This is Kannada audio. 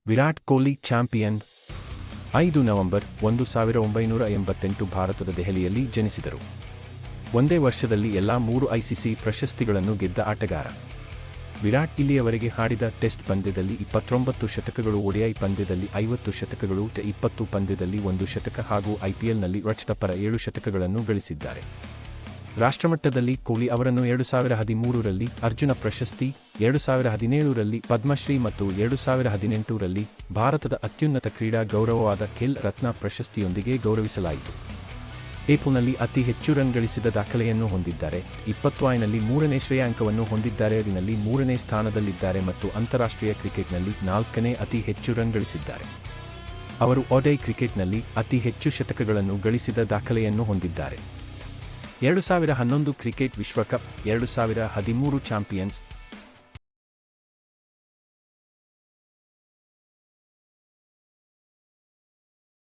ವಿರಾಟ್ ಕೊಹ್ಲಿ ಚಾಂಪಿಯನ್. 5 ನವೆಂಬರ್ 1988 ಭಾರತದ ದೆಹಲಿಯಲ್ಲಿ ಜನಿಸಿದರು. ಒಂದೇ ವರ್ಷದಲ್ಲಿ ಎಲ್ಲಾ 3 ಐಸಿಸಿ ಪ್ರಶಸ್ತಿಗಳನ್ನು ಗೆದ್ದ ಆಟಗಾರ. ವಿರಾಟ್ ಇಲ್ಲಿಯವರೆಗೆ ಆಡಿದ ಟೆಸ್ಟ್ ಪಂದ್ಯದಲ್ಲಿ 29 ಶತಕಗಳು, ODI ಪಂದ್ಯದಲ್ಲಿ 50 ಶತಕಗಳು, T20 ಪಂದ್ಯದಲ್ಲಿ 1 ಶತಕ ಹಾಗೂ ಐಪಿಎಲ್ನಲ್ಲಿ ಪರ 7 ಶತಕಗಳನ್ನು ಗಳಿಸಿದ್ದಾರೆ. ರಾಷ್ಟ್ರಮಟ್ಟದಲ್ಲಿ ಕೊಹ್ಲಿ ಅವರನ್ನು 2013ರಲ್ಲಿ ಅರ್ಜುನ ಪ್ರಶಸ್ತಿ, 2017ರಲ್ಲಿ ಪದ್ಮಶ್ರೀ ಮತ್ತು 2018ರಲ್ಲಿ ಭಾರತದ ಅತ್ಯುನ್ನತ ಕ್ರೀಡಾ ಗೌರವವಾದ ಖೇಲ್ ರತ್ನ ಪ್ರಶಸ್ತಿಯೊಂದಿಗೆ ಗೌರವಿಸಲಾಯಿತು. ಏಪ್ರಿಲ್ನಲ್ಲಿ ಅತಿ ಹೆಚ್ಚು ರನ್ ಗಳಿಸಿದ ದಾಖಲೆಯನ್ನು ಹೊಂದಿದ್ದಾರೆ. 20ನಲ್ಲಿ 3ನೇ ಶ್ರೇಯಾಂಕವನ್ನು ಹೊಂದಿದ್ದಾರೆ. ನಲ್ಲಿ 3ನೇ ಸ್ಥಾನದಲ್ಲಿದ್ದಾರೆ ಮತ್ತು ಅಂತಾರಾಷ್ಟ್ರೀಯ ಕ್ರಿಕೆಟ್ನಲ್ಲಿ 4ನೇ ಅತಿ ಹೆಚ್ಚು ರನ್ ಗಳಿಸಿದ್ದಾರೆ. ಅವರು ODI ಕ್ರಿಕೆಟ್ನಲ್ಲಿ ಅತಿ ಹೆಚ್ಚು ಶತಕಗಳನ್ನು ಗಳಿಸಿದ ದಾಖಲೆಯನ್ನು ಹೊಂದಿದ್ದಾರೆ. 2011 ಕ್ರಿಕೆಟ್ ವಿಶ್ವಕಪ್, 2013 ಚಾಂಪಿಯನ್ಸ್